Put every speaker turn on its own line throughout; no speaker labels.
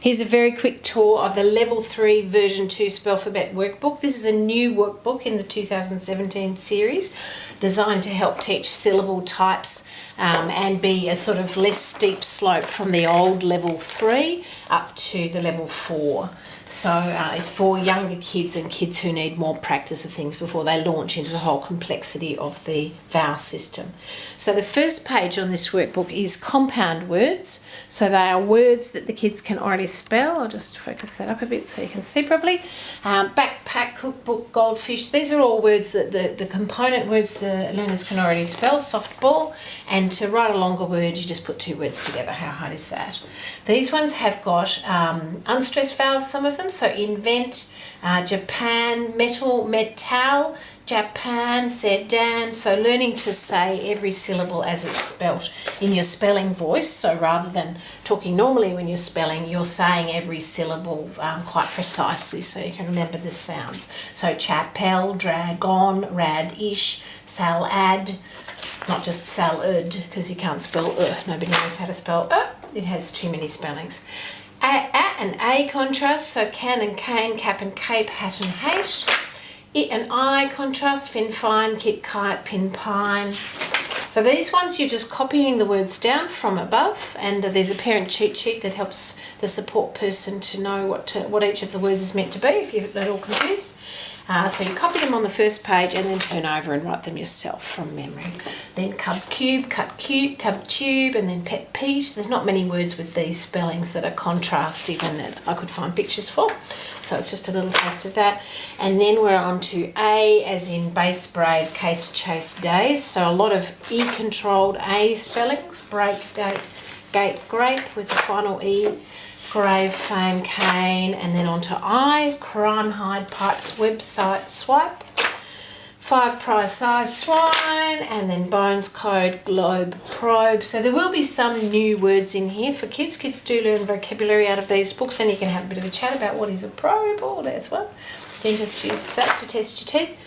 Here's a very quick tour of the Level 3 version 2 Spelfabet workbook. This is a new workbook in the 2017 series designed to help teach syllable types and be a sort of less steep slope from the old Level 3 up to the Level 4. So it's for younger kids and kids who need more practice of things before they launch into the whole complexity of the vowel system. So the first page on this workbook is compound words. So they are words that the kids can already spell. I'll just focus that up a bit so you can see properly. Backpack, cookbook, goldfish. These are all words that the component words the learners can already spell. Softball. And to write a longer word, you just put two words together. How hard is that? These ones have got unstressed vowels, some of them. So invent, Japan, metal, metal, Japan, sedan. So learning to say every syllable as it's spelt in your spelling voice. So rather than talking normally when you're spelling, you're saying every syllable quite precisely so you can remember the sounds. So chapel, dragon, radish, salad, not just salad because you can't spell nobody knows how to spell it has too many spellings. At and a contrast, so can and cane, cap and cape, hat and hate. It and I contrast, fin, fine, kit, kite, pin, pine. So these ones you're just copying the words down from above, and there's a parent cheat sheet that helps the support person to know what each of the words is meant to be if you're at all confused. So you copy them on the first page and then turn over and write them yourself from memory. Then cub cube, cut cube, tub tube, and then pet peach. There's not many words with these spellings that are contrast even that I could find pictures for. So it's just a little taste of that. And then we're on to A as in base, brave, case, chase, days. So a lot of E-controlled A spellings. Break, date, gate, grape with the final E. Grave, fame, cane, and then on to I, crime, hide, pipes, website, swipe, 5 prize size, swine, and then bones, code, globe, probe. So there will be some new words in here for kids. Kids do learn vocabulary out of these books, and you can have a bit of a chat about what is a probe. Oh, there's one. Dentist uses that to test your teeth.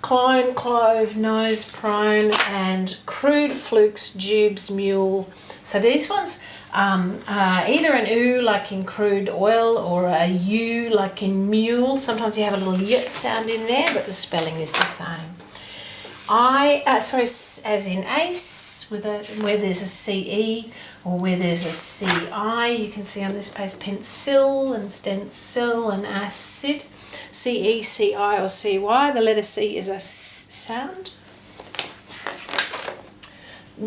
Clone, clove, nose, prone, and crude, flukes, dubes, mule. So these ones either an oo like in crude oil or a u like in mule. Sometimes you have a little y sound in there, but the spelling is the same. As in ace, where there's a CE or where there's a CI. You can see on this page pencil and stencil and acid. CE, CI or CY. The letter C is a sound.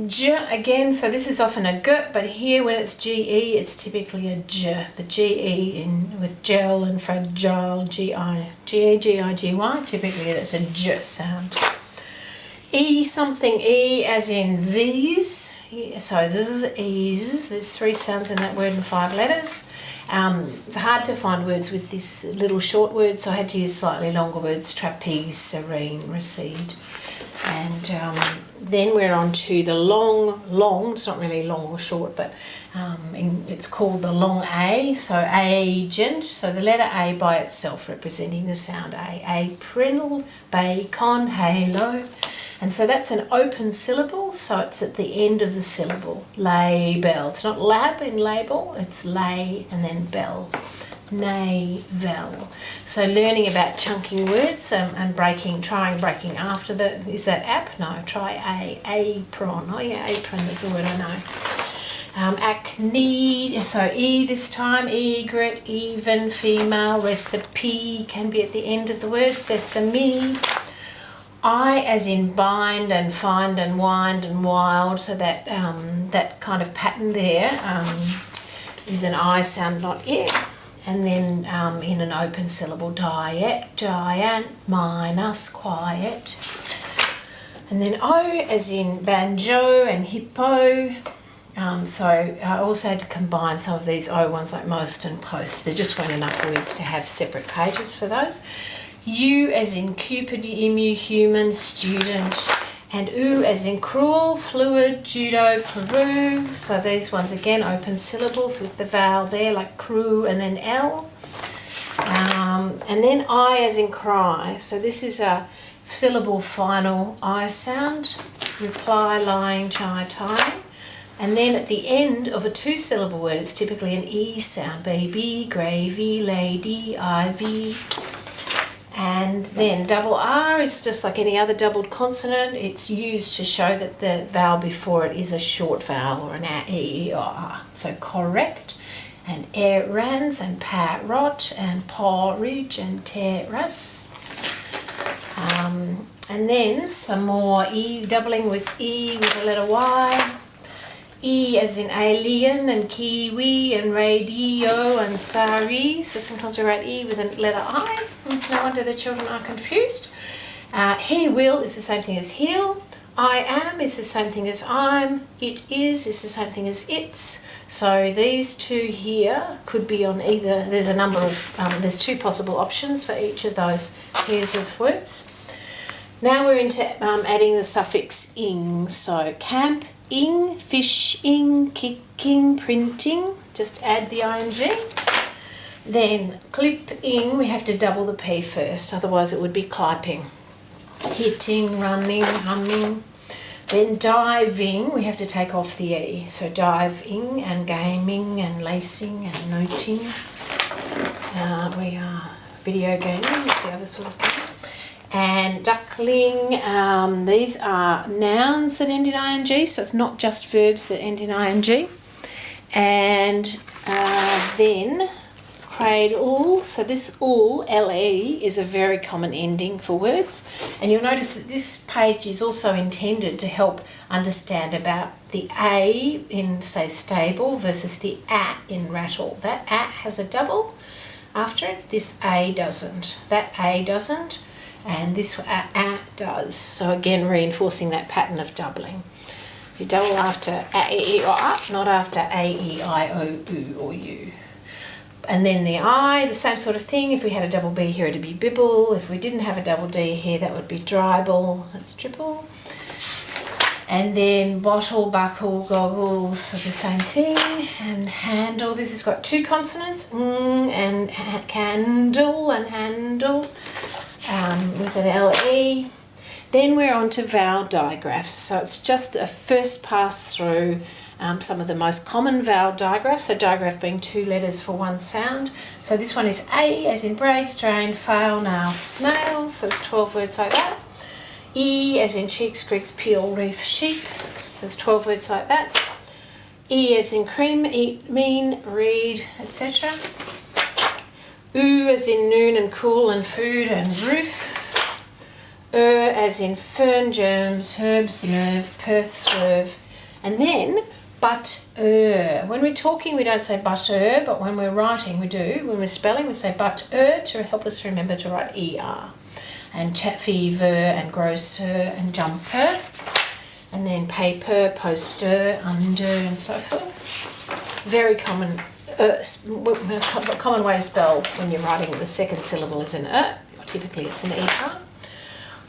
J again, so this is often a G, but here when it's GE, it's typically a J. The GE with gel and fragile, GI, GE, GI, GY, typically that's a J sound. E something E as in these, so the E's, there's 3 sounds in that word and 5 letters. It's hard to find words with this little short word, so I had to use slightly longer words, trapeze, serene, recede. And then we're on to the long, it's not really long or short, but it's called the long A, so agent, so the letter A by itself representing the sound A. April, bacon, halo. And so that's an open syllable, so it's at the end of the syllable. Label, it's not lab in label, it's lay and then bell. Navel. So learning about chunking words and trying breaking after is that app? No, try apron. Oh yeah, apron, that's the word I know. Acne, so E this time, egret, even, female, recipe can be at the end of the word, sesame. I as in bind and find and wind and wild, so that that kind of pattern there is an I sound, not it. And then in an open syllable, diet, giant, minus, quiet. And then O as in banjo and hippo. So I also had to combine some of these O ones like most and post. There just weren't enough words to have separate pages for those. U as in cupid, emu, human, student. And oo as in cruel, fluid, judo, Peru. So these ones again, open syllables with the vowel there, like crew and then L. And then I as in cry. So this is a syllable final I sound. Reply, lying, chai, tying. And then at the end of a two-syllable word, it's typically an E sound. Baby, gravy, lady, ivy. And then double R is just like any other doubled consonant. It's used to show that the vowel before it is a short vowel or an A, E, or R. So correct, and errands, and parrot, and porridge, and terrace. And then some more E, doubling with E with a letter Y. E as in alien, and kiwi, and radio, and sari. So sometimes we write E with a letter I. No wonder the children are confused. He will is the same thing as he'll. I am is the same thing as I'm. It is the same thing as it's. So these two here could be on either. There's a number of, there's two possible options for each of those pairs of words. Now we're into adding the suffix ing. So camp, ing, fishing, kicking, printing. Just add the ing. Then clipping, we have to double the P first, otherwise it would be clipping. Hitting, running, humming. Then diving, we have to take off the E. So diving and gaming and lacing and noting. We are video gaming, the other sort of thing. And duckling, these are nouns that end in ing, so it's not just verbs that end in ing. And then cradle, so this ul, L-E, is a very common ending for words. And you'll notice that this page is also intended to help understand about the A in, say, stable versus the A in rattle. That A has a double after it, this A doesn't. That A doesn't, and this A does. So again, reinforcing that pattern of doubling. You double after A, E, or A, not after A, E, I, O, U, or U. And then the I, the same sort of thing. If we had a double B here, it'd be bibble. If we didn't have a double D here, that would be dribble. That's triple. And then bottle, buckle, goggles, so the same thing. And handle, this has got two consonants, and candle and handle with an L-E. Then we're on to vowel digraphs. So it's just a first pass through some of the most common vowel digraphs. So digraph being two letters for one sound. So this one is A as in braid, strain, fail, nail, snail. So it's 12 words like that. E as in cheeks, creeks, peel, reef, sheep. So it's 12 words like that. E as in cream, eat, mean, read, etc. U as in noon and cool and food and roof. As in fern, germs, herbs, nerve, perth, swerve. And then but when we're talking, we don't say but but when we're writing, we do. When we're spelling, we say but to help us remember to write ER. And chat fever and grocer and jumper. And then paper, poster, under, and so forth. Very common, common way to spell when you're writing the second syllable is an typically it's an ER.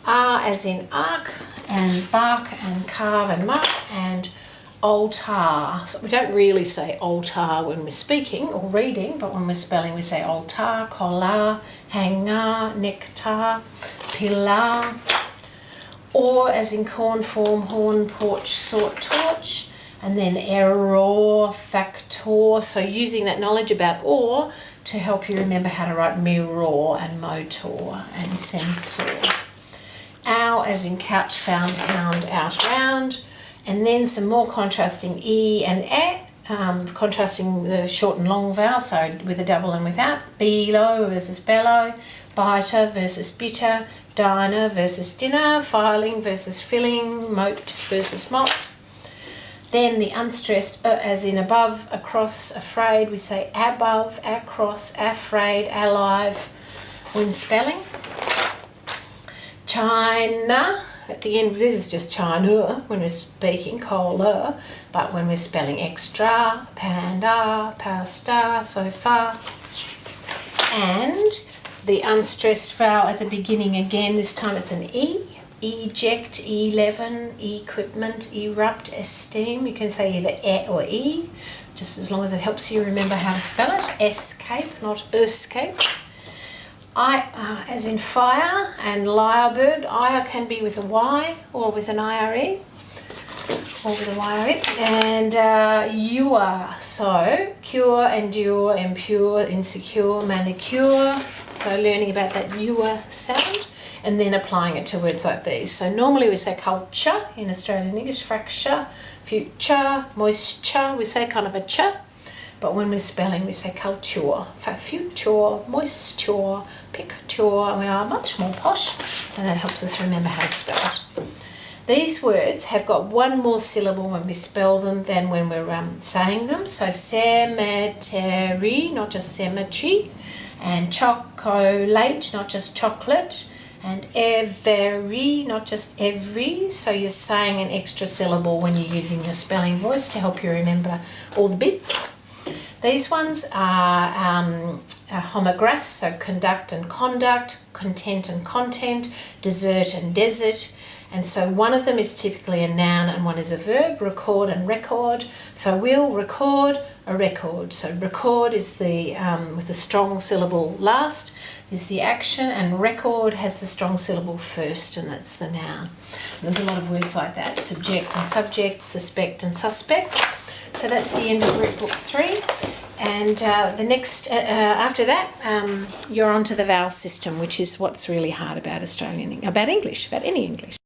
R as in arc, and bark, and carve, and mark, and altar. So we don't really say altar when we're speaking or reading, but when we're spelling we say altar, collar, hanger, nectar, pillar. Or as in corn, form, horn, porch, sort, torch. And then error, factor. So using that knowledge about or to help you remember how to write mirror and motor and sensor. Ow as in couch, found, hound, out, round. And then some more contrasting E and E, contrasting the short and long vowels, so with a double and without. Below versus bellow, biter versus bitter, diner versus dinner, filing versus filling, moat versus mot. Then the unstressed, as in above, across, afraid, we say above, across, afraid, alive when spelling. China, at the end, this is just China when we're speaking, cola, but when we're spelling extra, panda, pasta, so far. And the unstressed vowel at the beginning again, this time it's an E. Eject, E11, equipment, erupt, esteem. You can say either E or E, just as long as it helps you remember how to spell it. Escape, not escape. I, as in fire, and lyrebird. I can be with a Y or with an IRE. all with a wire in. And you are, so cure, endure, impure, insecure, manicure. So learning about that you are sound and then applying it to words like these. So normally we say culture in Australian English, fracture, future, moisture, we say kind of a ch. But when we're spelling, we say culture, future, moisture, picture, and we are much more posh, and that helps us remember how to spell it. These words have got one more syllable when we spell them than when we're saying them. So cemetery, not just cemetery, and chocolate, not just chocolate, and every, not just every. So you're saying an extra syllable when you're using your spelling voice to help you remember all the bits. These ones are homographs, so conduct and conduct, content and content, desert and desert. And so one of them is typically a noun and one is a verb, record and record. So we'll record a record. So record is the, with the strong syllable last, is the action, and record has the strong syllable first, and that's the noun. And there's a lot of words like that, subject and subject, suspect and suspect. So that's the end of Workbook 3, and the next, after that, you're on to the vowel system, which is what's really hard about English, about any English.